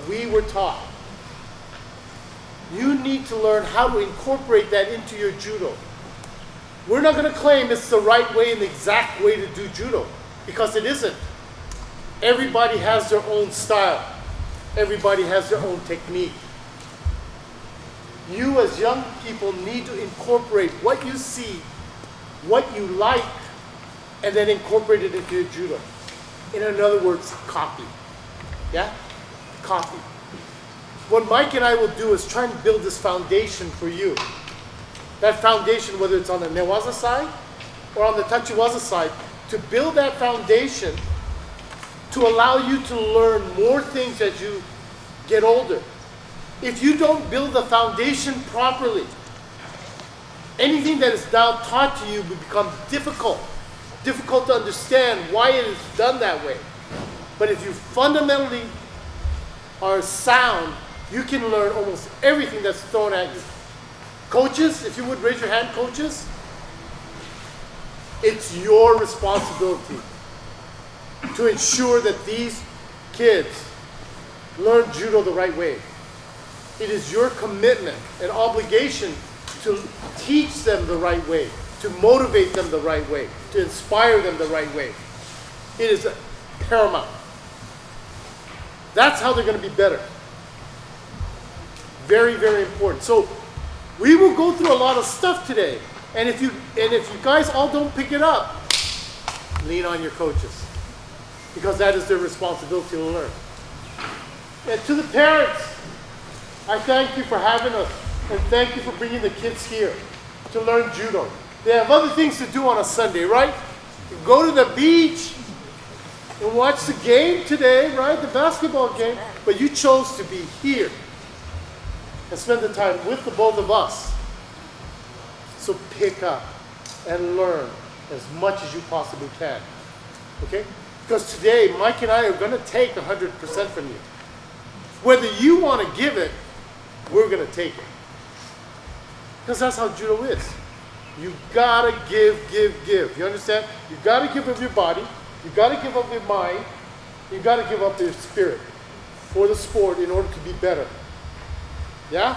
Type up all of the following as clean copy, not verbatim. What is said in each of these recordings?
We were taught. You need to learn how to incorporate that into your judo. We're not going to claim it's the right way and the exact way to do judo, because it isn't. Everybody has their own style. Everybody has their own technique. You as young people need to incorporate what you see, what you like, and then incorporate it into your judo. In other words, copy. Yeah? Copy. What Mike and I will do is try and build this foundation for you. That foundation, whether it's on the newaza side or on the tachi-waza side, to build that foundation to allow you to learn more things as you get older. If you don't build the foundation properly, anything that is now taught to you will become difficult to understand why it is done that way. But if you fundamentally are sound, you can learn almost everything that's thrown at you. Coaches, if you would raise your hand, coaches, it's your responsibility to ensure that these kids learn judo the right way. It is your commitment and obligation to teach them the right way, to motivate them the right way, to inspire them the right way. It is paramount. That's how they're going to be better. Very, very important. So we will go through a lot of stuff today. And if you guys all don't pick it up, lean on your coaches, because that is their responsibility to learn. And to the parents, I thank you for having us, and thank you for bringing the kids here to learn judo. They have other things to do on a Sunday, right? You go to the beach and watch the game today, right? The basketball game. But you chose to be here and spend the time with the both of us. So pick up and learn as much as you possibly can. Okay? Because today, Mike and I are going to take 100% from you. Whether you want to give it, we're going to take it. Because that's how judo is. You gotta give. You understand? You gotta give up your body. You gotta give up your mind. You gotta give up your spirit for the sport in order to be better. Yeah?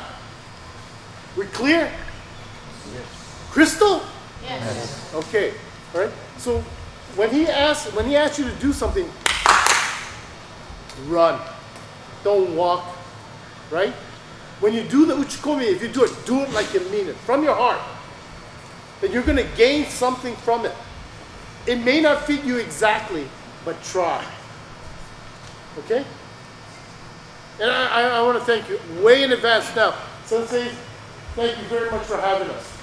We clear? Yes. Crystal? Yes. Okay. All right. So when he asks you to do something, run. Don't walk. Right? When you do the uchi-komi, if you do it like you mean it, from your heart. Then you're going to gain something from it. It may not fit you exactly, but try. Okay? And I want to thank you way in advance now. Sensei, thank you very much for having us.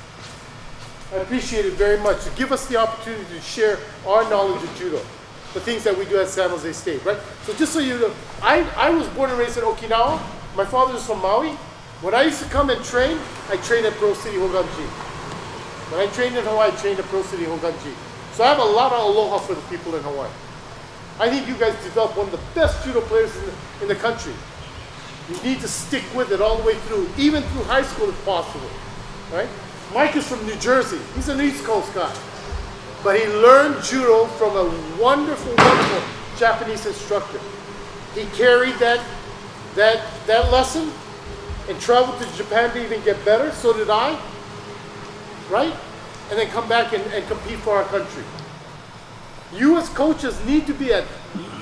I appreciate it very much. To give us the opportunity to share our knowledge of judo, the things that we do at San Jose State, right? So just so you know, I was born and raised in Okinawa. My father is from Maui. When I used to come and train, I trained at Pro City Hoganji. When I trained in Hawaii, I trained at Pro City Hoganji. So I have a lot of aloha for the people in Hawaii. I think you guys developed one of the best judo players in the country. You need to stick with it all the way through, even through high school if possible, right? Mike is from New Jersey. He's an East Coast guy. But he learned judo from a wonderful, wonderful Japanese instructor. He carried that lesson and traveled to Japan to even get better. So did I. Right? And then come back and compete for our country. You as coaches need to be at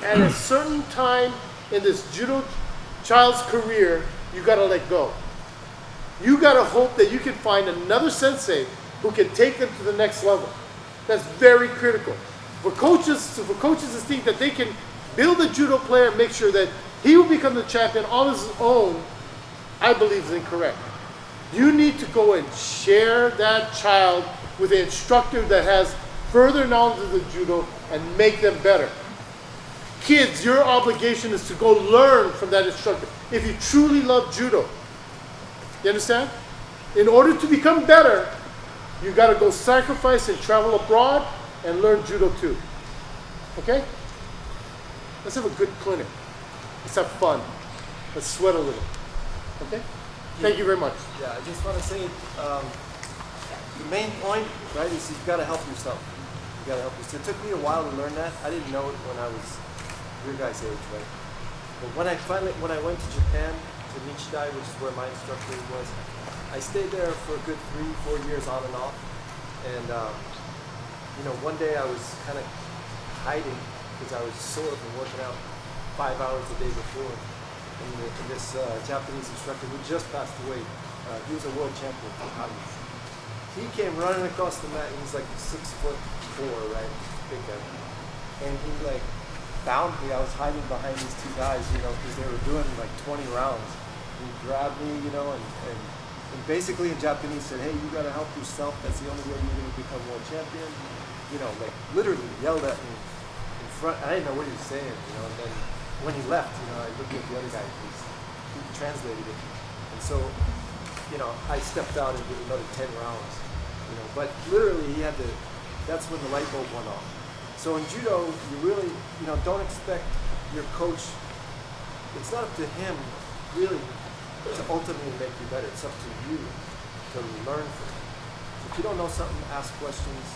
a certain time in this judo child's career, you got to let go. You got to hope that you can find another sensei who can take them to the next level. That's very critical. For coaches to think that they can build a judo player and make sure that he will become the champion on his own, I believe is incorrect. You need to go and share that child with an instructor that has further knowledge of the judo and make them better. Kids, your obligation is to go learn from that instructor if you truly love judo. You understand? In order to become better, you got to go sacrifice and travel abroad and learn judo too. Okay? Let's have a good clinic. Let's have fun. Let's sweat a little. Okay? Thank you very much. Yeah, I just want to say the main point, right, is you've got to help yourself. gotta help you. So it took me a while to learn that. I didn't know it when I was your guys' age, right? But when I went to Japan, to Nichidai, which is where my instructor was, I stayed there for a good 3-4 years on and off. And one day I was kind of hiding because I was sore from working out 5 hours a day before. And this Japanese instructor who just passed away, he was a world champion for Tachi. He came running across the mat, and he's like 6'4", right? Big guy. And he like found me. I was hiding behind these two guys, because they were doing like 20 rounds. He grabbed me, and basically in Japanese said, "Hey, you gotta help yourself. That's the only way you're gonna become world champion." Like literally yelled at me in front. I didn't know what he was saying, And then when he left, I looked at the other guy. He translated it, and so, I stepped out and did another 10 rounds. But literally he had to. That's when the light bulb went off. So in judo, you really, don't expect your coach. It's not up to him, really, to ultimately make you better. It's up to you to learn from it. So if you don't know something, ask questions.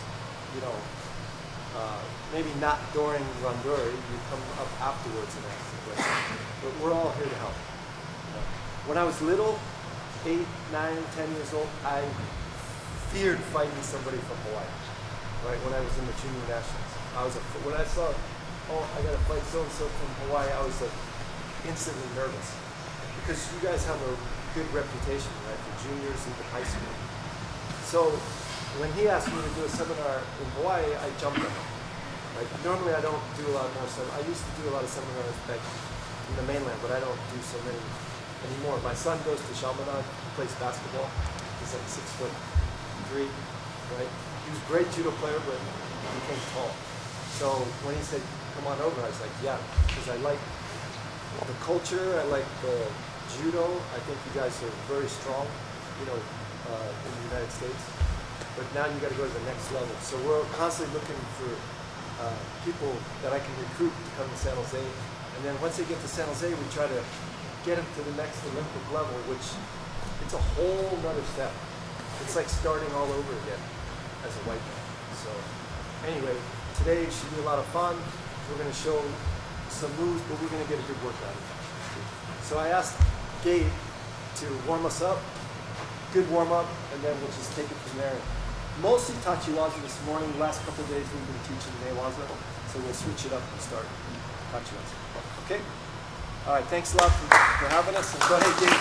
Maybe not during Randori, you come up afterwards and ask the question. But we're all here to help. When I was little, 8, 9, 10 years old, I feared fighting somebody from Hawaii. Right, when I was in the junior nationals, when I saw, I got to fight so-and-so from Hawaii, I was like instantly nervous because you guys have a good reputation, right, for juniors into high school. So when he asked me to do a seminar in Hawaii, I jumped on him. Like normally I don't do a lot more seminars. I used to do a lot of seminars back in the mainland, but I don't do so many anymore. My son goes to Chaminade, plays basketball. He's like 6'3", right? He was a great judo player, but he became tall. So when he said, "Come on over," I was like, "Yeah," because I like the culture, I like the judo. I think you guys are very strong, in the United States. But now you got to go to the next level. So we're constantly looking for people that I can recruit to come to San Jose. And then once they get to San Jose, we try to get them to the next Olympic level, which it's a whole nother step. It's like starting all over again as a white belt. So anyway, today should be a lot of fun. We're going to show some moves, but we're going to get a good workout. So I asked Gabe to warm us up, good warm up, and then we'll just take it from there. Mostly Tachi-waza this morning. Last couple of days we've been teaching Ne-waza, so we'll switch it up and start Tachi-waza. Okay? All right, thanks a lot for having us. And go ahead, Gabe.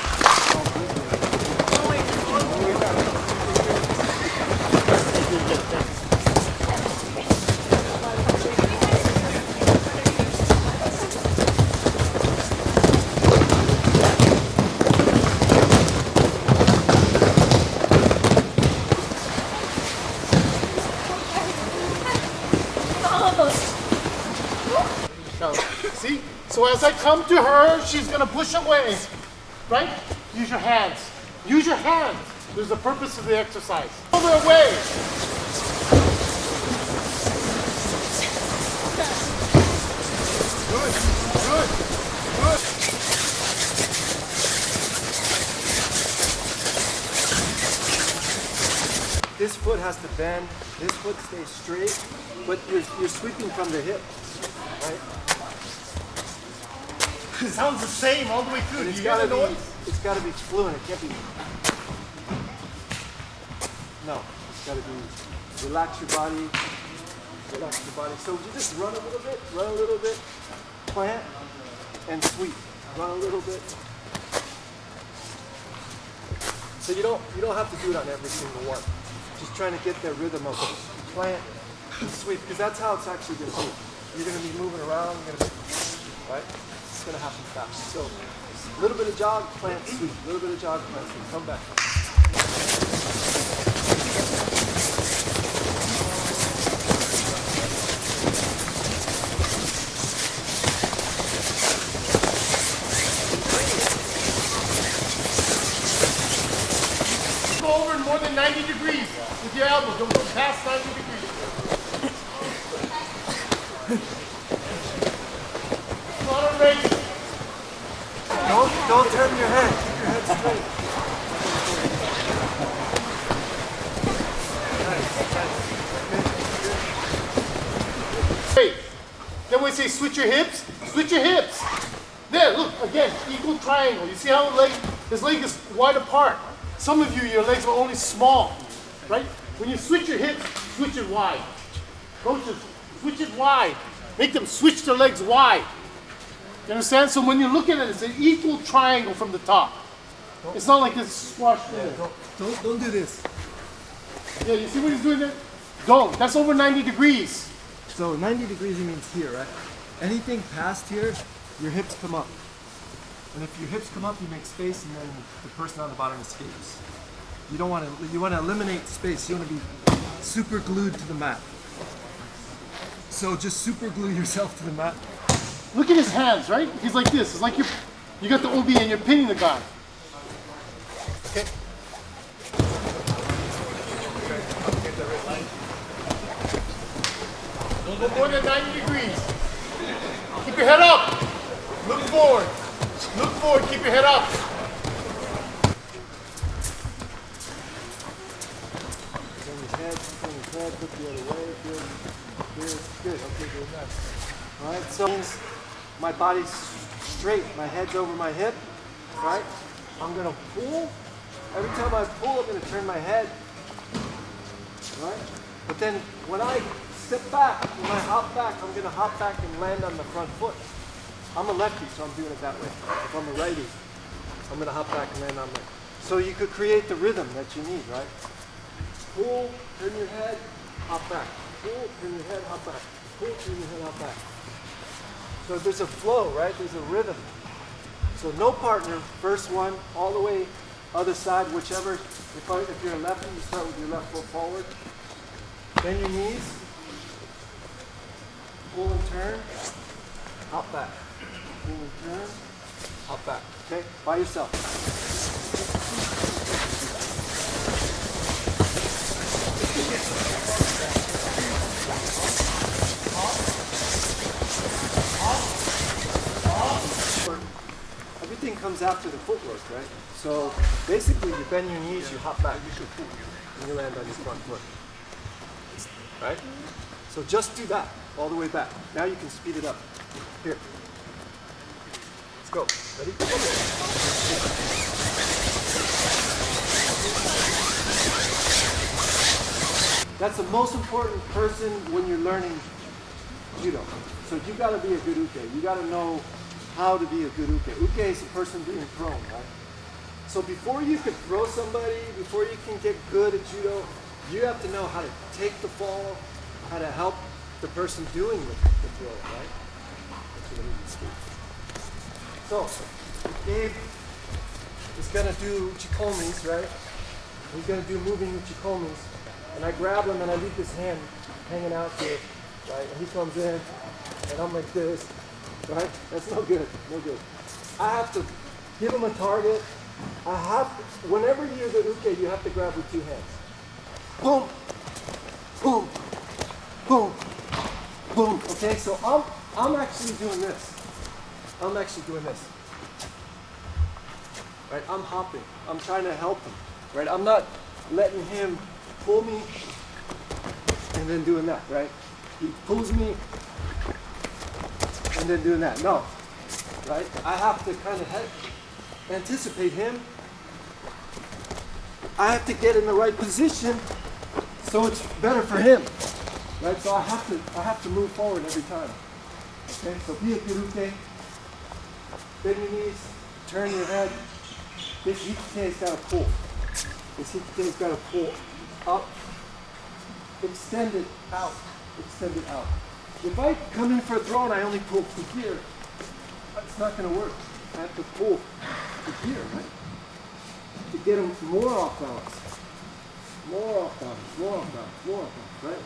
See? So as I come to her, she's going to push away. Right? Use your hands. Use your hands. There's the purpose of the exercise. Over away. Good. Good. Good. This foot has to bend. This foot stays straight, but you're sweeping from the hip, right? It sounds the same all the way through. It's got to be fluent. It can't be. No, it's got to be. Relax your body. Relax your body. So you just run a little bit, plant, and sweep. Run a little bit. So you don't have to do it on every single one. Just trying to get that rhythm of plant and sweep, because that's how it's actually going to be. You're going to be moving around, right? It's going to happen fast. So a little bit of jog, plant, sweep. A little bit of jog, plant, sweep. Come back. Go over more than 90 degrees with your elbows. Don't go past 90 degrees. Not a race. Don't turn your head. Keep your head straight. Nice. Hey, then we say switch your hips, switch your hips. There, look, again, equal triangle. You see how his leg is wide apart. Some of you, your legs are only small, right? When you switch your hips, switch it wide. Coaches, switch it wide. Make them switch their legs wide. You understand? So when you look at it, it's an equal triangle from the top. It's not like it's squashed in. Don't do this. Yeah, you see what he's doing there? Don't. That's over 90 degrees. So 90 degrees means here, right? Anything past here, your hips come up. And if your hips come up, you make space, and then the person on the bottom escapes. You don't want to. You want to eliminate space. You want to be super glued to the mat. So just super glue yourself to the mat. Look at his hands, right? He's like this. It's like you got the OB and you're pinning the guy. Okay. Don't go more than 90 degrees. Keep your head up. Look forward. Look forward. Keep your head up. Turn his head, look the other way. Good. Okay, good. Nice. All right, so my body's straight. My head's over my hip, right? I'm gonna pull. Every time I pull, I'm gonna turn my head, right? But then when I step back, when I hop back, I'm gonna hop back and land on the front foot. I'm a lefty, so I'm doing it that way. If I'm a righty, I'm gonna hop back and land on the. So you could create the rhythm that you need, right? Pull, turn your head, hop back. Pull, turn your head, hop back. Pull, turn your head, hop back. So there's a flow, right? There's a rhythm. So no partner, first one, all the way, other side, whichever. If you're a lefty, you start with your left foot forward. Bend your knees. Pull and turn. Hop back. Pull and turn. Hop back. Okay? By yourself. Everything comes after the footwork, right? So basically you bend your knees, you hop back, and you land on your front foot. Right? So just do that all the way back. Now you can speed it up. Here. Let's go. Ready? That's the most important person when you're learning judo. So you got to be a good uke. You got to know how to be a good uke. Uke is a person being thrown, right? So before you can throw somebody, before you can get good at judo, you have to know how to take the fall, how to help the person doing the throw, right? That's what I need to speak. So, Gabe is gonna do uchi-komis, right? He's gonna do moving uchi-komis. And I grab him and I leave his hand hanging out here, right? And he comes in and I'm like this, right? That's no good, no good. I have to give him a target. Whenever you're the uke, you have to grab with two hands. Boom, boom, boom, boom. Okay, so I'm actually doing this. I'm actually doing this. Right, I'm hopping. I'm trying to help him. Right, I'm not letting him pull me and then doing that, right? He pulls me and then doing that. No, right? I have to kind of anticipate him. I have to get in the right position so it's better for him, right? So I have to move forward every time. Okay, so be a good uke. Bend your knees, turn your head. This hikite's got to pull. This hikite's got to pull up, extend it out, extend it out. If I come in for a throw and I only pull to here, it's not going to work. I have to pull to here, right? To get him more off balance. More off balance, more off balance, more off balance, right?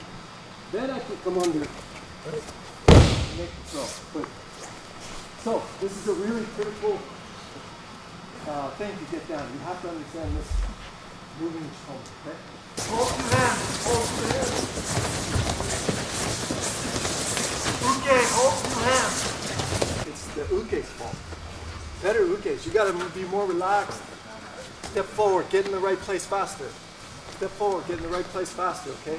Then I can come under, right? And make the throw. But, so, this is a really critical thing to get down. You have to understand this moving home, okay? Hold two hands, hold two hands. Uke, hold two hands. It's the uke's fault. Better ukes, you gotta be more relaxed. Step forward, get in the right place faster. Step forward, get in the right place faster, okay?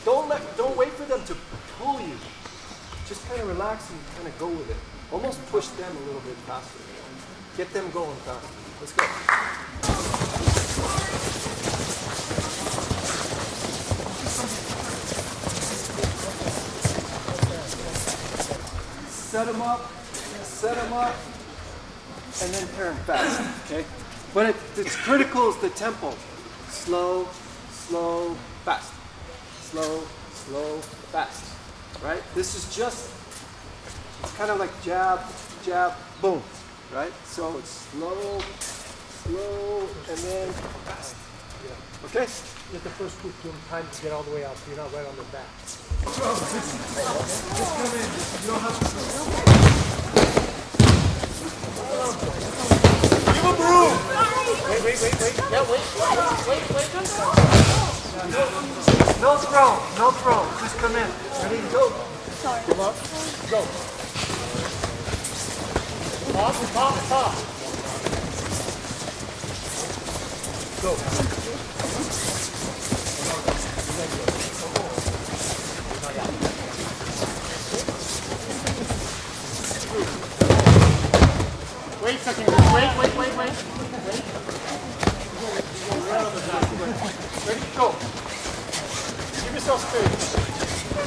Don't wait for them to pull you. kind of relax and kind of go with it. Almost push them a little bit faster. Get them going faster. Let's go. Set them up, and then turn fast, okay? But it's critical is the tempo. Slow, slow, fast. Slow, slow, fast, right? This is just, it's kind of like jab, jab, boom, right? So it's slow, slow, and then fast. Yeah. Okay? Get the first group to time to get all the way out so you're not right on the back. Just come in. You don't have to. Give him room. Wait. Yeah, wait. No throw. Just come in. Ready? Go. Come on. Go. Top. Go. Wait a second. Wait. Ready? Go. Give yourself space.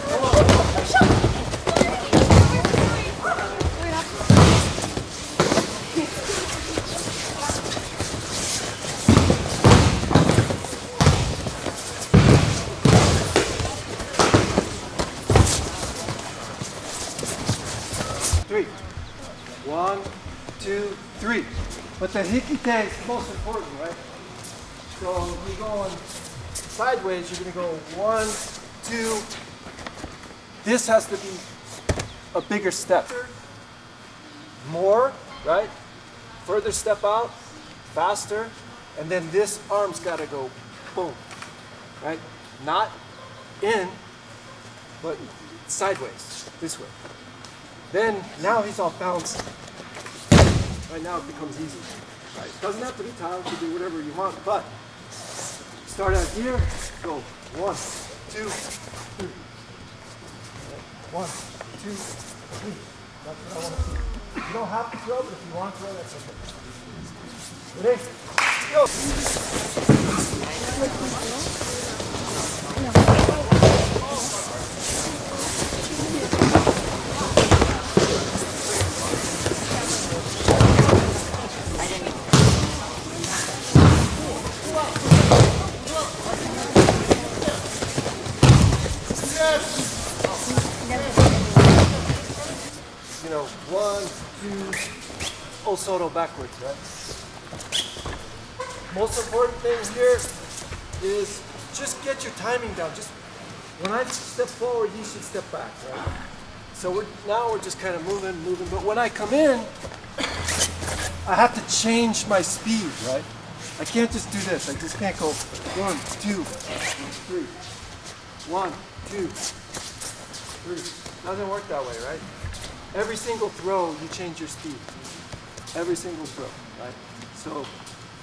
Come on. 3. 1, 2, 3. But the hikite is most important, right? So if you're going sideways, you're going to go 1, 2. This has to be a bigger step. More, right? Further step out, faster. And then this arm's got to go boom, right? Not in, but sideways, this way. Then, now he's off balance. Right now it becomes easy. Right? Doesn't have to be tight, you can do whatever you want, but start out here, go 1, 2, 3. 1, 2, 3. That's what I want to see. You don't have to throw, but if you want to throw, that's okay. Ready? Go! 1, 2, Osoto backwards, right? Most important thing here is just get your timing down. Just when I step forward, you should step back, right? So now we're just kind of moving. But when I come in, I have to change my speed, right? I can't just do this. I just can't go 1, 2, 3. 1, 2, 3. Doesn't work that way, right? Every single throw, you change your speed. Every single throw, right? So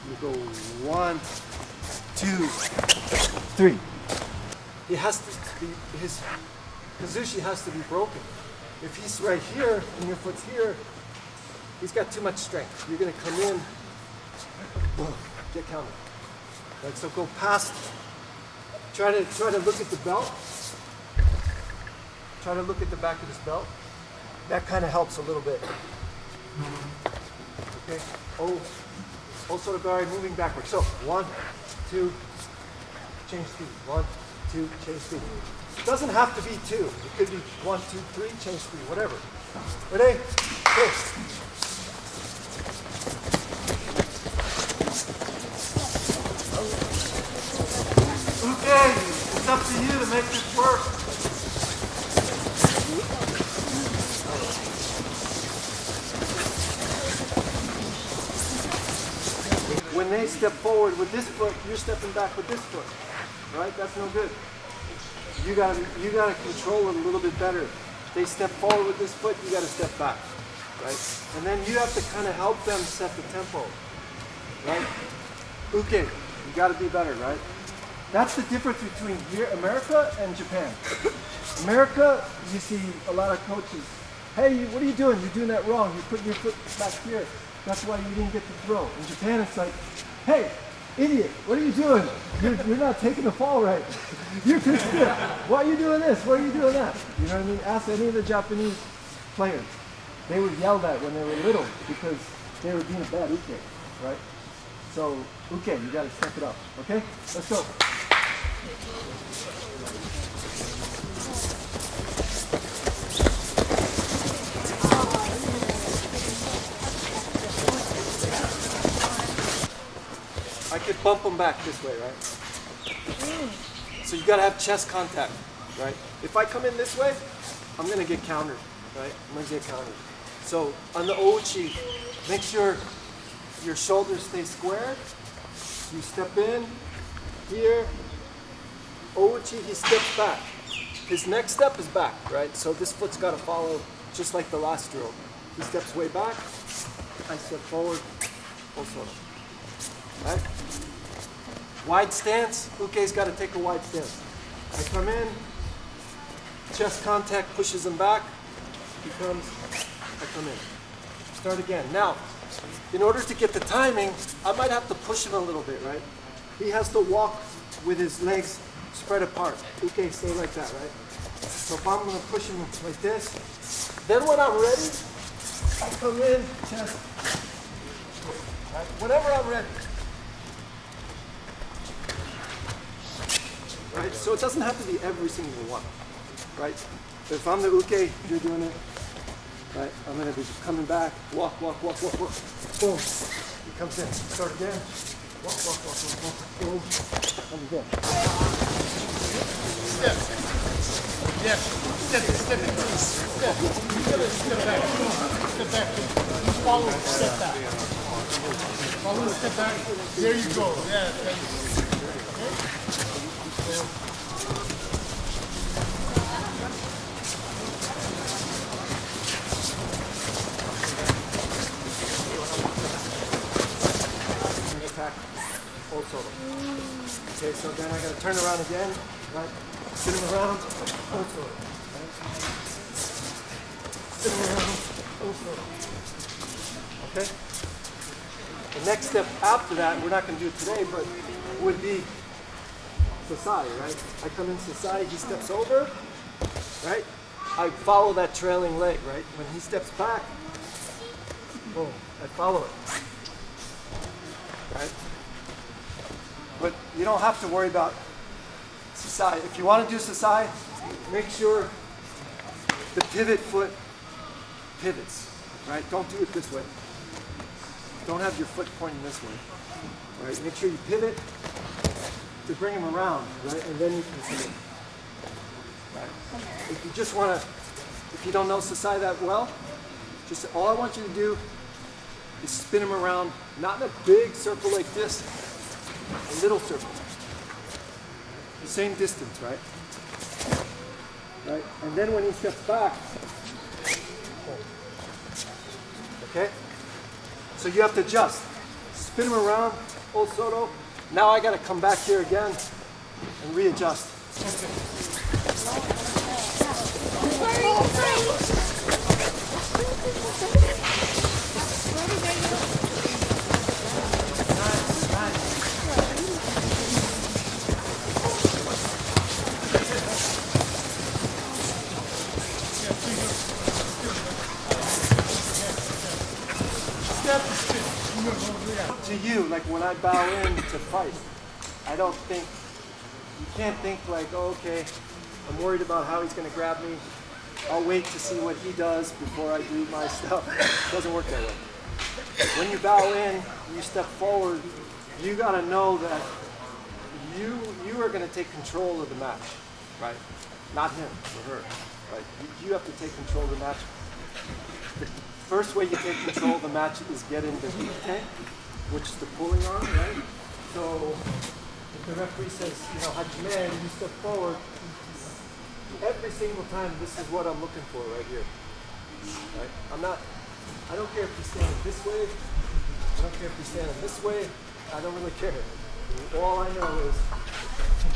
you go 1, 2, 3. It has to be, his Kazushi has to be broken. If he's right here and your foot's here, he's got too much strength. You're gonna come in, boom, get counted. Right, so go past, try to look at the belt. Try to look at the back of this belt. That kind of helps a little bit. Okay. Osotogari moving backwards. So 1, 2, change speed. 1, 2, change speed. It doesn't have to be 2. It could be 1, 2, 3, change speed, whatever. Ready? Go. Okay, it's up to you to make this work. When they step forward with this foot, you're stepping back with this foot, right? That's no good. You gotta control it a little bit better. They step forward with this foot, you gotta step back, right? And then you have to kind of help them set the tempo, right? Okay, you gotta be better, right? That's the difference between here, America and Japan. America, you see a lot of coaches, hey, what are you doing? You're doing that wrong. You're putting your foot back here. That's why you didn't get the throw. In Japan, it's like, hey, idiot, what are you doing? You're not taking the fall right. You're too stiff. Why are you doing this? Why are you doing that? You know what I mean? Ask any of the Japanese players. They were yelled at when they were little because they were being a bad uke, right? So, uke, you gotta step it up, okay? Let's go. I could bump them back this way, right? So you gotta have chest contact, right? If I come in this way, I'm gonna get countered, right? I'm gonna get countered. So on the uchi, make sure your shoulders stay squared. You step in, here, uchi, he steps back. His next step is back, right? So this foot's gotta follow just like the last drill. He steps way back, I step forward, also. Right? Wide stance, uke's got to take a wide stance. I come in, chest contact pushes him back, he comes, I come in. Start again. Now, in order to get the timing, I might have to push him a little bit, right? He has to walk with his legs spread apart. Uke, stay like that, right? So if I'm going to push him like this, then when I'm ready, I come in, chest, right? Whenever I'm ready. Right? So it doesn't have to be every single one, right? But if I'm the uke, you're doing it, right? I'm gonna be coming back, walk, walk, walk, walk, walk, boom. He comes in, start again, walk, walk, walk, walk, walk, boom, come again. Step. Yes. Step it. Step. You gotta step back. Step back. Follow the step back. Follow the step back. There you go. Yeah. Okay. Attack also. Okay, so then I gotta turn around again, right? Spin him around, also. Right? Spin him around, also. Okay? The next step after that, we're not gonna do it today, but would be Sasai, right? I come in Sasai, he steps over, right? I follow that trailing leg, right? When he steps back, boom, I follow it, right? But you don't have to worry about Sasai. If you want to do Sasai, make sure the pivot foot pivots, right? Don't do it this way. Don't have your foot pointing this way, right? Make sure you pivot to bring him around, right? And then you can come in. Right? If you just want to, if you don't know Sasai that well, just all I want you to do is spin him around, not in a big circle like this, a little circle. The same distance, right? Right? And then when he steps back, okay? So you have to adjust. Spin him around, old Soto. Now I gotta come back here again and readjust. To you, like when I bow in to fight, I don't think, you can't think like, oh, okay, I'm worried about how he's going to grab me. I'll wait to see what he does before I do my stuff. It doesn't work that way. When you bow in, you step forward, you got to know that you are going to take control of the match, right? Not him or her, right? You have to take control of the match. The first way you take control of the match is getting the heat tank, which is the pulling arm, right? So if the referee says, you know, Hajime, you step forward, every single time this is what I'm looking for right here. Right? I don't care if you're standing this way, I don't care if you're standing this way, I don't really care. All I know is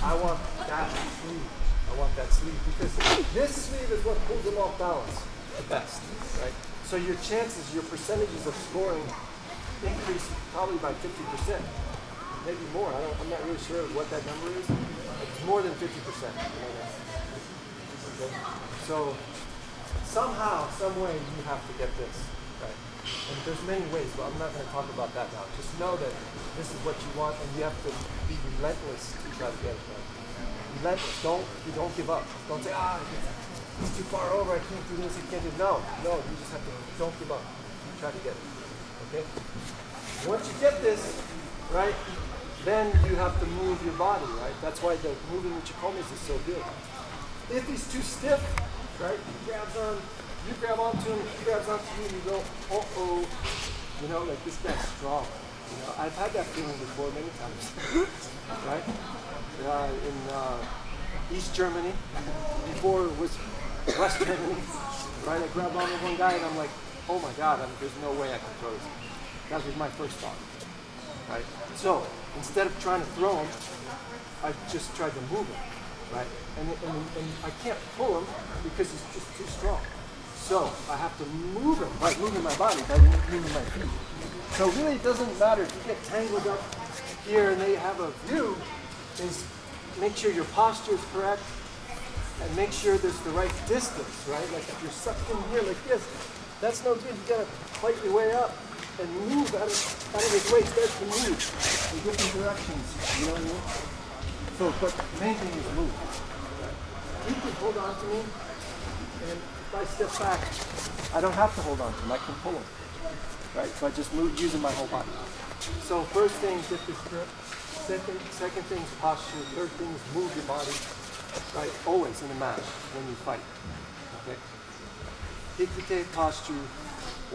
I want that sleeve. I want that sleeve because this sleeve is what pulls them off balance the best, right? So your chances, your percentages of scoring increase probably by 50%, maybe more. I'm not really sure what that number is. It's more than 50%. Okay? So somehow, some way, you have to get this, right? And there's many ways, but I'm not going to talk about that now. Just know that this is what you want, and you have to be relentless to try to get it right. Relentless. Don't give up. Don't say, it's too far over. I can't do this. I can't do it. No. You just have to. Don't give up. Try to get it. Okay. Once you get this, right, then you have to move your body, right? That's why the moving uchi-komis is so good. If he's too stiff, right, you grab onto him, he grabs onto you, and you go, you know, like this guy's strong. You know, I've had that feeling before many times, right? In East Germany, before it was West Germany, right? I grabbed onto one guy and I'm like, oh my God, there's no way I can throw this. That was my first thought, right? So instead of trying to throw him, I just tried to move him, right? And I can't pull him because he's just too strong. So I have to move him by moving my body, by moving my feet. So really it doesn't matter if you get tangled up here and they have a view, is make sure your posture is correct and make sure there's the right distance, right? Like if you're sucked in here like this, that's no good. You gotta fight your way up and move out of his way. Start to move in different directions, you know what I mean? So, but the main thing is move. He can hold on to me, and if I step back, I don't have to hold on to him. I can pull him, right? So I just move using my whole body. So first thing, dip your grip. Second thing is posture. Third thing is move your body, right? Always in a match when you fight, okay? Hikute posture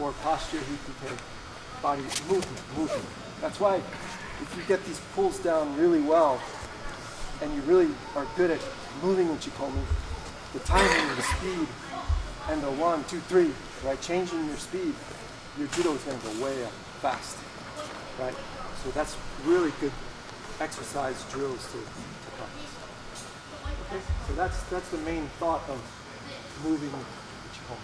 or posture hikute, body movement. That's why if you get these pulls down really well and you really are good at moving uchi-komi, the timing, the speed, and the 1, 2, 3, right? Changing your speed, your judo is going to go way up fast, right? So that's really good exercise drills to practice. Okay, so that's the main thought of moving uchi-komi.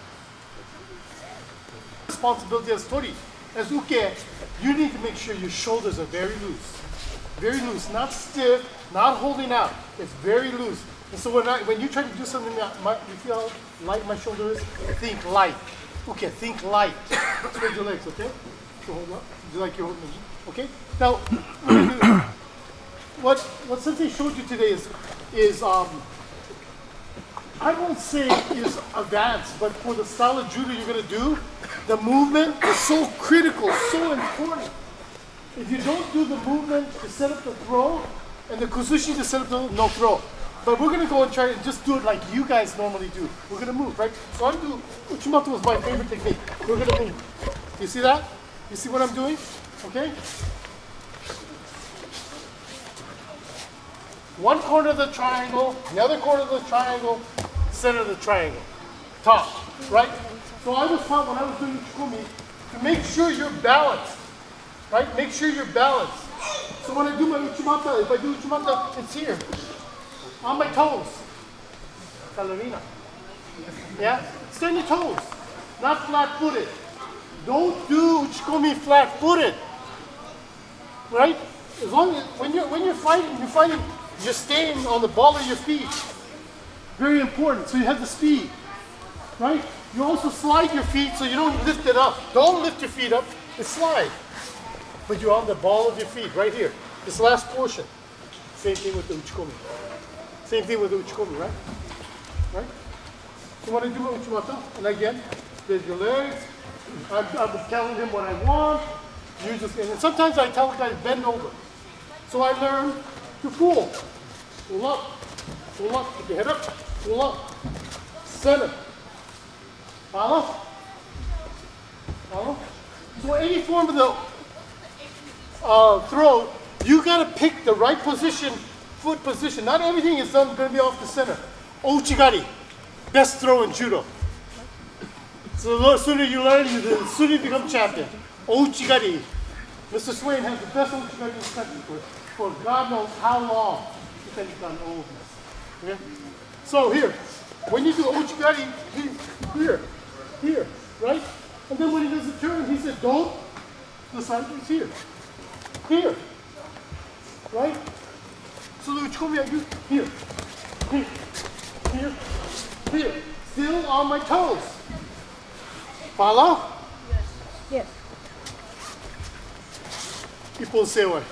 Responsibility as tori. As uke, you need to make sure your shoulders are very loose, not stiff, not holding out. It's very loose. And so when you try to do something that you feel how light my shoulder is, think light. Okay, think light. Spread your legs, okay? So hold up. Do like you're holding me. Okay? Now, what Sensei showed you today is I won't say is advanced, but for the style of judo you're going to do, the movement is so critical, so important. If you don't do the movement to set up the throw, and the kuzushi to set up the no throw. But we're going to go and try and just do it like you guys normally do. We're going to move, right? So I'm doing, Uchimato was my favorite technique. We're going to move. You see that? You see what I'm doing? Okay? One corner of the triangle, the other corner of the triangle, center of the triangle. Top, right? So I was taught when I was doing uchi-komi to make sure you're balanced, right? Make sure you're balanced. So when I do my uchimata, if I do uchimata, it's here, on my toes. Ballerina. Yeah? Stay on your toes, not flat-footed. Don't do uchi-komi flat-footed, right? As long as when you're fighting, you're staying on the ball of your feet. Very important. So you have the speed, right? You also slide your feet so you don't lift it up. Don't lift your feet up. It's slide. But you're on the ball of your feet, right here. This last portion. Same thing with the uchi-komi. Same thing with the uchi-komi, right? Right? So when I do my uchimata, and again, there's your legs. I'm telling him what I want. You just, and sometimes I tell the guys bend over. So I learn to pull. Pull up. Pull up. Keep your head up. Pull up. Center. Follow? Follow? So any form of the throw, you gotta pick the right position, foot position. Not everything is going to be off the center. Ouchigari, best throw in judo. So the sooner you learn, the sooner you become champion. Ouchigari. Mr. Swain has the best ouchigari in the country for God knows how long. Depending on oldness. Okay? So here, when you do uchi-kari, here, right? And then when he does the turn, he said, don't. The side is here, right? So the uchi-komi I do here, still on my toes. Follow? Yes. Ippon seoi.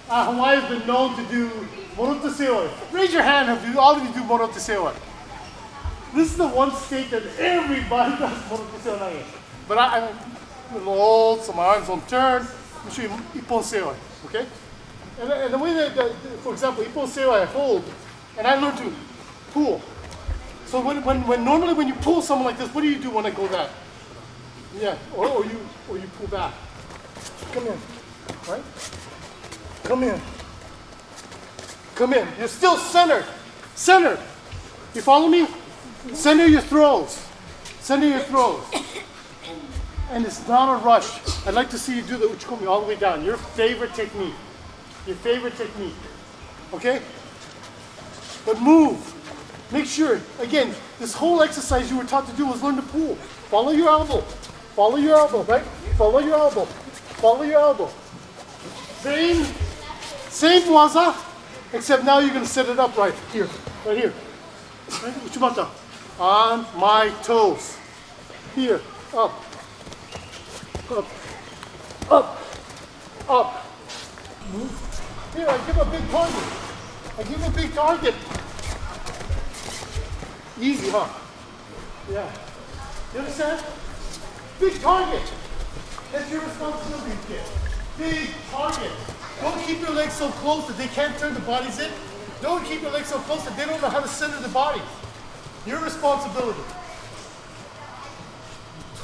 Hawaii has been known to do morote seoi. Raise your hand if all of you do morote seoi. This is the one state that everybody does morote seoi. But I'm a little old, so my arms don't turn. Let me show you ippon seoi, okay? And the way that, for example, ippon seoi I hold, and I learned to pull. So when normally when you pull someone like this, what do you do when I go that? Yeah, or you pull back. Come in, right? Come in. You're still centered. You follow me? Center your throws. And it's not a rush. I'd like to see you do the uchi-komi all the way down. Your favorite technique. Okay? But move. Make sure, again, this whole exercise you were taught to do was learn to pull. Follow your elbow, right? Follow your elbow. Same waza, except now you're going to set it up right here. Right? Uchibata. On my toes. Here, up. Move. Here, I give a big target. Easy, huh? Yeah. You understand? Big target. That's your responsibility, kid. Big target. Don't keep your legs so close that they can't turn the bodies in. Don't keep your legs so close that they don't know how to center the body. Your responsibility. You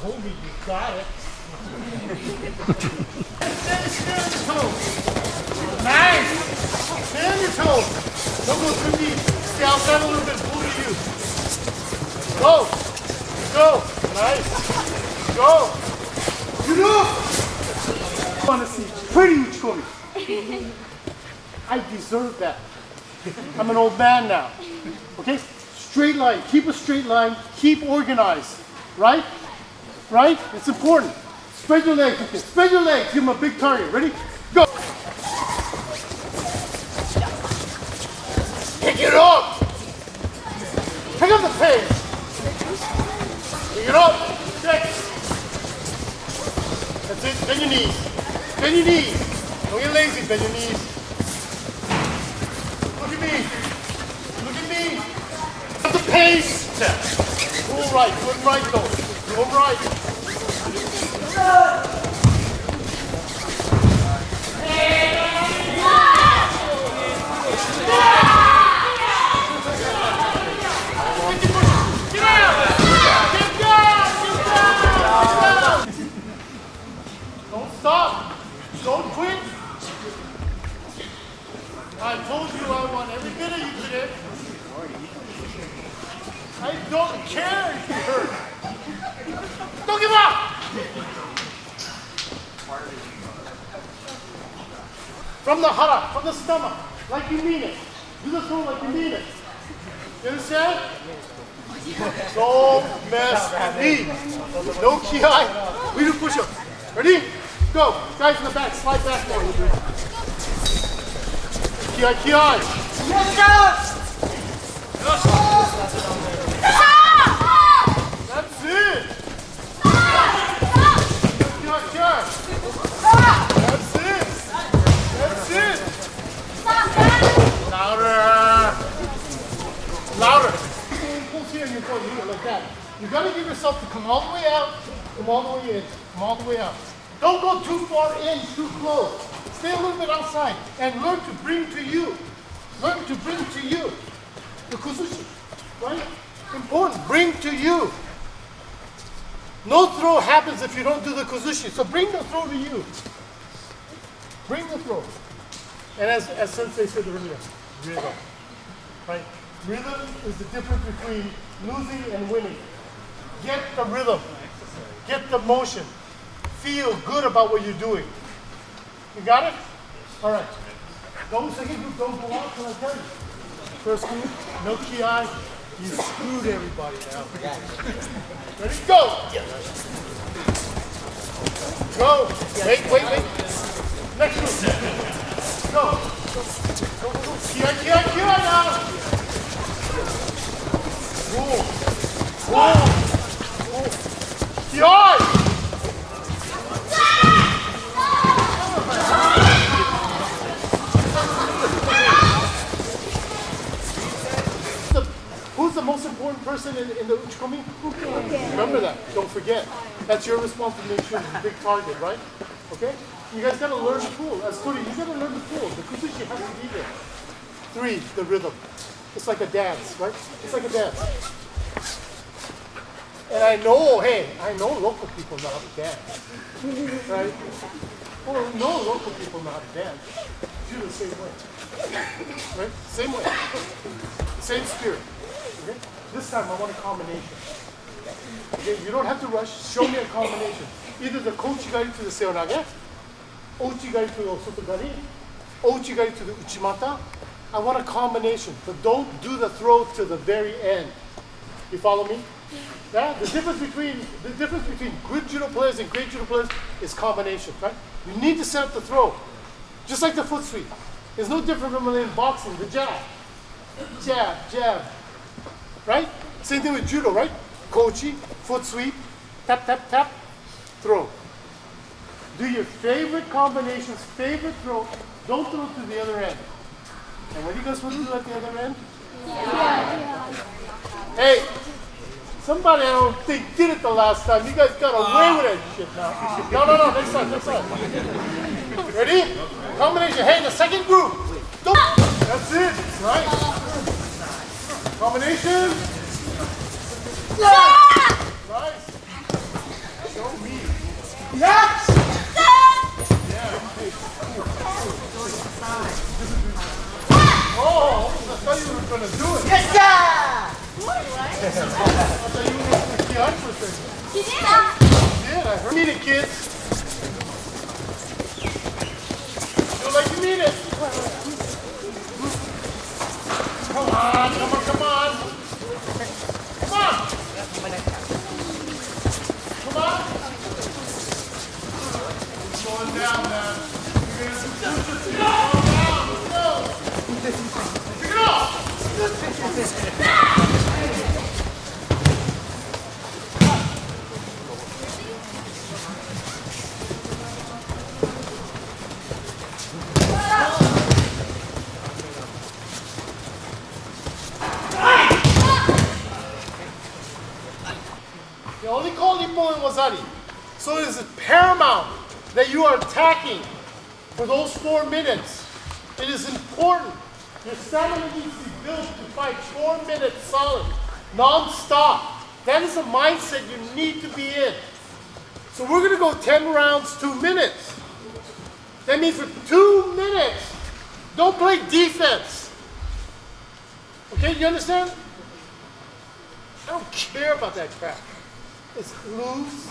told me you got it. Stand on your toes. Nice. Stand on your toes. Don't go too deep. Stay outside a little bit. Pull to you. Go. Nice. Go. Judo. I want to see pretty uchi-komi. I deserve that. I'm an old man now. Okay? Straight line. Keep a straight line. Keep organized. Right? It's important. Spread your legs. Okay. Spread your legs. Give them a big target. Ready? Go. Pick it up. Pick up the pace. Pick it up. Check. That's it. Bend your knees. Don't get lazy. Bend your knees. Look at me. At the pace. Pull right. Good right though. Go right. Don't stop. Don't quit. I told you I want every bit of you today. I don't care if you hurt. Don't give up. From the hara, from the stomach, like you mean it. Do the throw like you mean it. You understand? Don't mess with me. No ki. We do push-ups. Ready? Go. Guys in the back, slide back more. Ki. That's it. That's it. Louder. Pulls here and you go here like that. You gotta give yourself to come all the way out, come all the way in, come all the way out. Don't go too far in, too close. Stay a little bit outside and learn to bring to you. The kuzushi, right? Important. Bring to you. No throw happens if you don't do the kuzushi. So bring the throw to you. Bring the throw. And as Sensei said earlier, rhythm. Right? Rhythm is the difference between losing and winning. Get the rhythm. Get the motion. Feel good about what you're doing. You got it? All right. Don't second group, don't go out till I tell you. First move, no ki. You screwed everybody now. Ready? Go! Go! Wait. Next move. Go! Go. Ki now! Move. Ki! Who's the most important person in the uchi-komi? Okay. Remember that. Don't forget. That's your responsibility. It's a big target, right? Okay? You guys gotta learn the pool. As Kuri, you gotta learn the pool. The kuzushi has to be there. 3, the rhythm. It's like a dance, right? It's like a dance. And I know local people know how to dance. Right? Well, no local people know how to dance. Do the same way. Right? Same way. Same spirit. Okay? This time I want a combination. Okay? You don't have to rush. Show me a combination. Either the kochi-gari to the seonage, ochi-gari to the osotogari, ochi-gari to the uchimata. I want a combination, but don't do the throw to the very end. You follow me? Yeah? The difference between good judo players and great judo players is combination, right? You need to set up the throw. Just like the foot sweep. It's no different from in boxing, the jab. Jab. Right? Same thing with judo, right? Kochi, foot sweep, tap, throw. Do your favorite combinations, favorite throw. Don't throw to the other end. And what are you guys supposed to do at the other end? Yeah. Hey, somebody I don't think did it the last time. You guys got away with that shit now. No, next time. Ready? Combination. Hey, the second group. That's it, right? Combination. Nice. Show me. Yes! Oh, I thought you were going to do it. Yes, sir! What? I thought you were going to do it for a second. You did? Yeah, I heard. Mean it, kids. Feel like you mean it. Come on. It's going down, man. You're going to do this. Go. Pick it up! They only call Ippo and Wazari. So it is paramount that you are attacking for those 4 minutes. It is important. Your stamina needs to be built to fight 4 minutes solid, non-stop. That is a mindset you need to be in. So we're going to go 10 rounds, 2 minutes. That means for 2 minutes, don't play defense. Okay, you understand? I don't care about that crap. It's loose,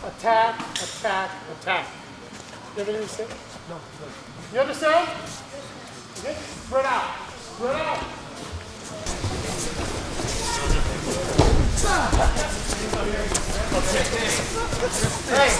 attack. You have anything to say? No. You understand? Okay? Spread out. Hey.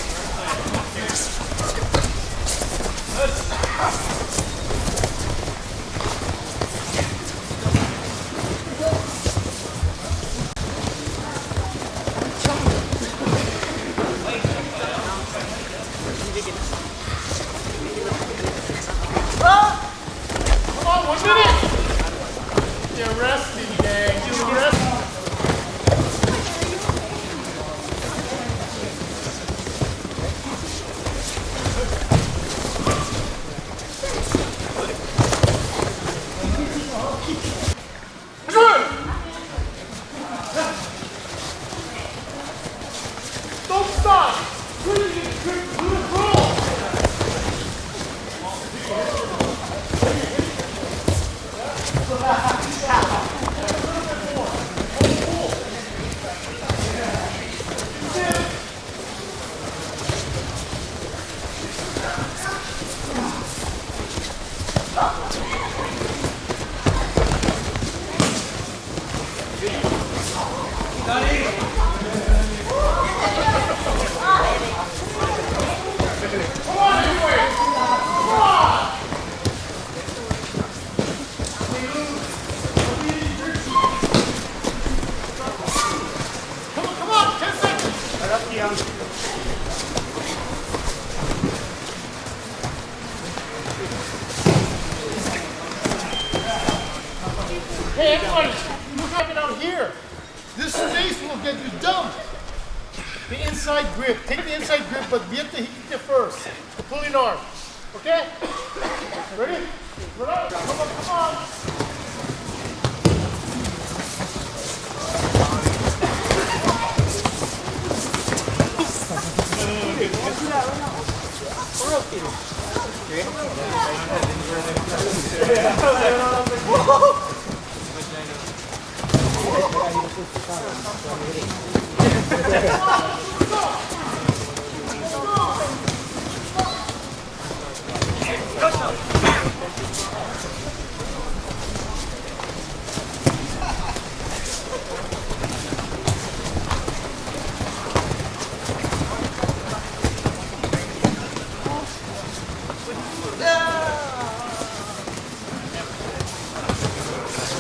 Come on, 1 minute! You're resting, gang. You're resting. Hey, everybody, look up and out here. This space will get you dumped. The inside grip. Take the inside grip, but get the hikite first. The pulling arm. Okay? Ready? Run up. Come on, come on.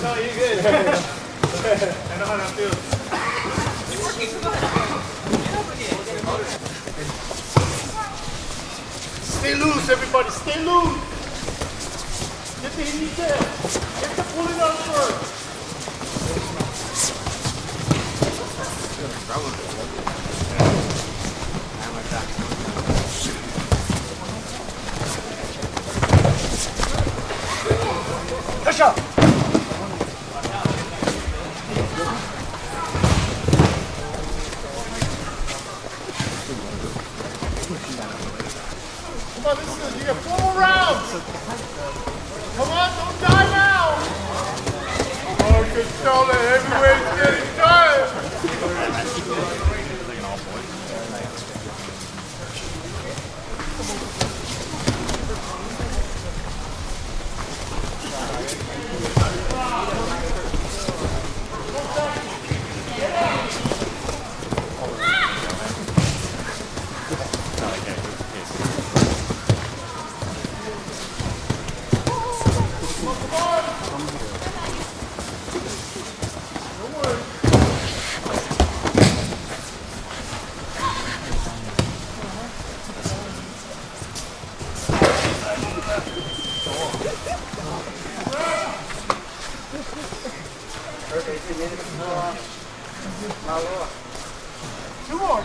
No, you're good. I know how that feels. You're working good. Stay loose, everybody. Stay loose. Get the hikite. Get the pulling arm first. Push up. Come on, listen, you got 4 more rounds. Come on, don't die now. Oh, you can tell the heavyweight's getting tired.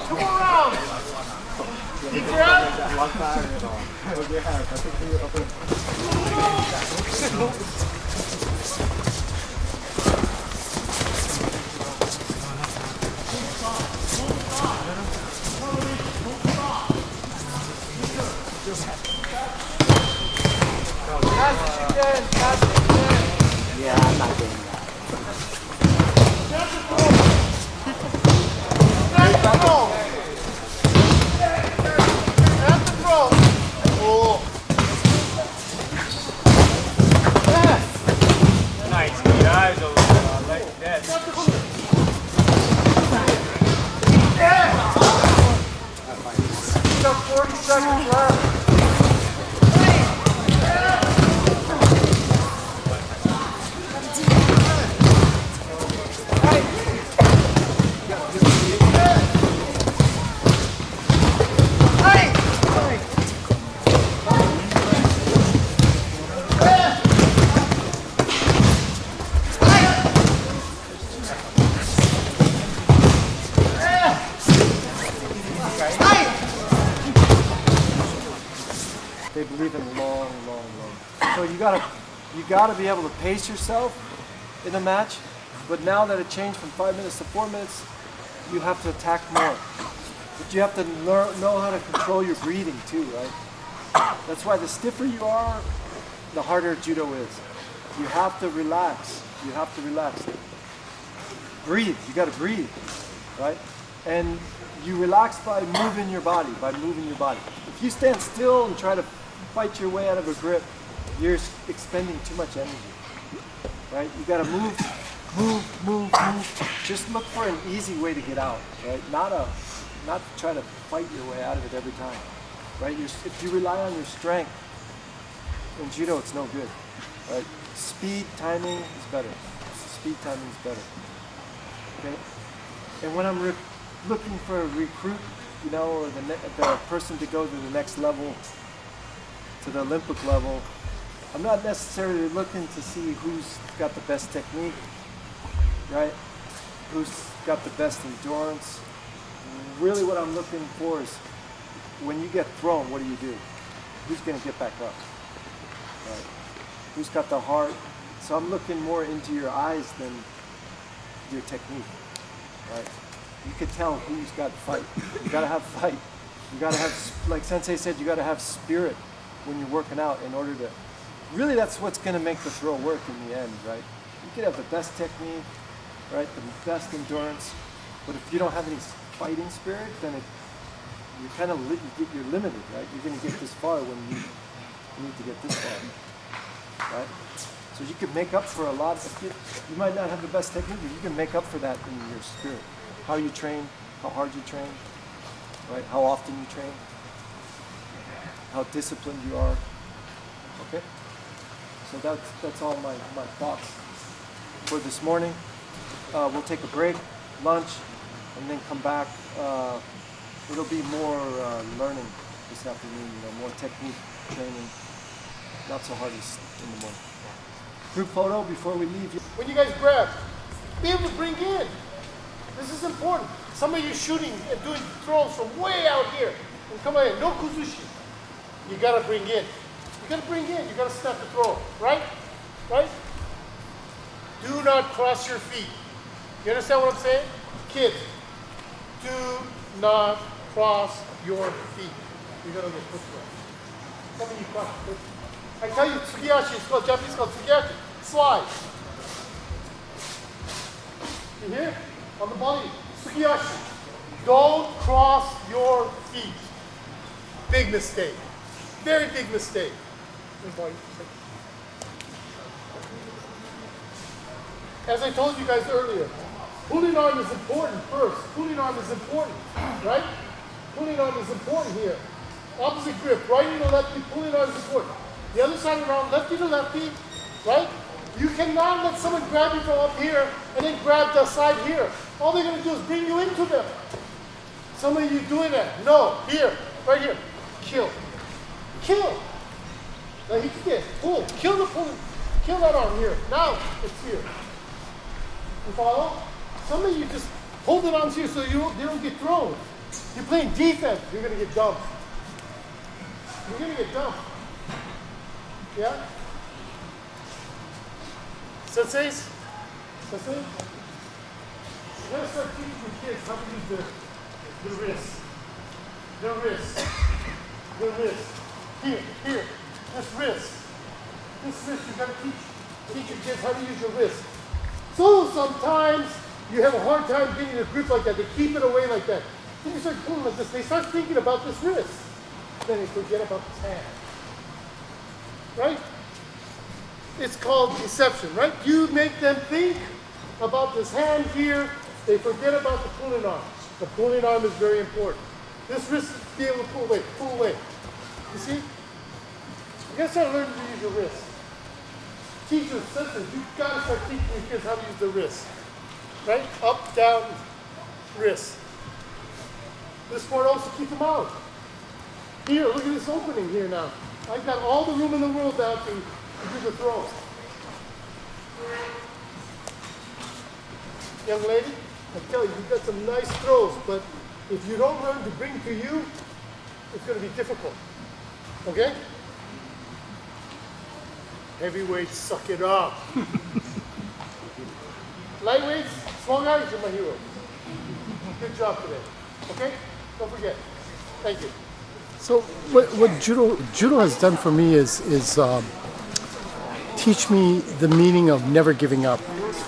Two more rounds. Deep breath. Yeah, I'm not doing that. Nice. Keep your eyes open. Like that. You got 40 seconds left. They believe in long. So you gotta be able to pace yourself in a match. But now that it changed from 5 minutes to 4 minutes, you have to attack more. But you have to know how to control your breathing too, right? That's why the stiffer you are, the harder judo is. You have to relax. You have to relax. Breathe. You gotta breathe, right? And you relax by moving your body. If you stand still and try to fight your way out of a grip, you're expending too much energy, right? You gotta move. Just look for an easy way to get out, right? Not try to fight your way out of it every time, right? If you rely on your strength in judo, it's no good, right? Speed, timing is better. Okay? And when I'm looking for a recruit you know, or the person to go to the next level, to the Olympic level. I'm not necessarily looking to see who's got the best technique, right? Who's got the best endurance. Really what I'm looking for is when you get thrown, what do? Who's going to get back up? Right? Who's got the heart? So I'm looking more into your eyes than your technique, right? You could tell who's got fight. You got to have fight. You got to have, like Sensei said, you got to have spirit when you're working out in order to, really that's what's going to make the throw work in the end, right? You could have the best technique, right? The best endurance, but if you don't have any fighting spirit, then you're kind of you're limited, right? You're going to get this far when you need to get this far, right? So you can make up for a lot. You might not have the best technique, but you can make up for that in your spirit. How you train, how hard you train, right? How often you train, how disciplined you are. Okay. So that's all my thoughts for this morning. We'll take a break, lunch, and then come back. It'll be more learning this afternoon, more technique training, not so hard as in the morning. Group photo before we leave. When you guys grab, be able to bring in. This is important. Some of you shooting and doing throws from way out here. And come in, no kuzushi. You gotta bring in. You gotta bring in. You gotta snap the throw, right? Right? Do not cross your feet. You understand what I'm saying? Kids, do not cross your feet. You're gonna get pushed away. Some of you cross your feet. I tell you, tsugiyashi, it's called Japanese called tsugiyashi. Slide. You hear? On the body, tsugiyashi. Don't cross your feet. Big mistake. Very big mistake. As I told you guys earlier, pulling arm is important first. Pulling arm is important, right? Pulling arm is important here. Opposite grip, righty to lefty, pulling arm is important. The other side around, lefty to lefty, right? You cannot let someone grab you from up here and then grab the side here. All they're gonna do is bring you into them. Some of you doing that. No, here, right here. Kill. Kill. Now he can pull. Kill the pull. Kill that arm here. Now it's here. You follow? Some of you just hold it on here so they don't get thrown. You're playing defense. You're gonna get dumped. You're gonna get dumped. Yeah? Senseis? Sensei? You gotta start teaching your kids how to use the wrist. The wrist. The wrist. Here. This wrist. This wrist, you gotta teach your kids how to use your wrist. So sometimes you have a hard time getting a grip like that. They keep it away like that. Then you start pulling like this. They start thinking about this wrist. Then they forget about this hand. Right? It's called deception, right? You make them think about this hand here. They forget about the pulling arm. The pulling arm is very important. This wrist is be able to pull away. You see? You gotta start learning to use your wrist. Teachers, sisters, you've gotta start teaching your kids how to use the wrist. Right? Up, down, wrist. This part also keep them out. Here, look at this opening here now. I've got all the room in the world now to do the throw. Young lady, I tell you, you've got some nice throws, but if you don't learn to bring to you, it's going to be difficult. Okay? Heavyweights, suck it up. Lightweights, small guys, you're my hero. Good job today. Okay? Don't forget. Thank you. So what judo has done for me is teach me the meaning of never giving up.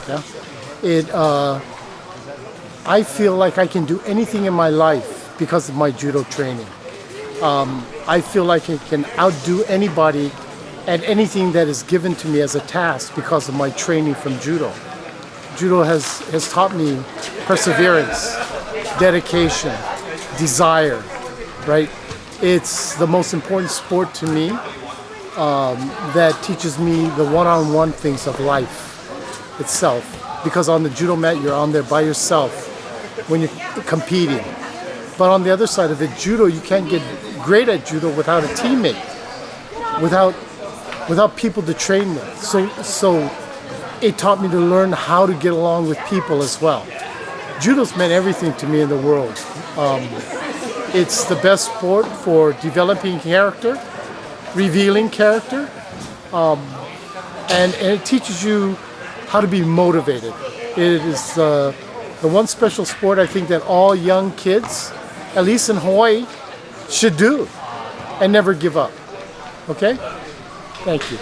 Yeah? I feel like I can do anything in my life because of my judo training. I feel like I can outdo anybody at anything that is given to me as a task because of my training from judo. Judo has taught me perseverance, dedication, desire, right? It's the most important sport to me that teaches me the one-on-one things of life itself. Because on the judo mat, you're on there by yourself when you're competing. But on the other side of it, judo, you can't get great at judo without a teammate, without people to train with. So it taught me to learn how to get along with people as well. Judo's meant everything to me in the world. It's the best sport for developing character, revealing character, and it teaches you how to be motivated. It is the one special sport I think that all young kids, at least in Hawaii, should do and never give up. Okay? Thank you.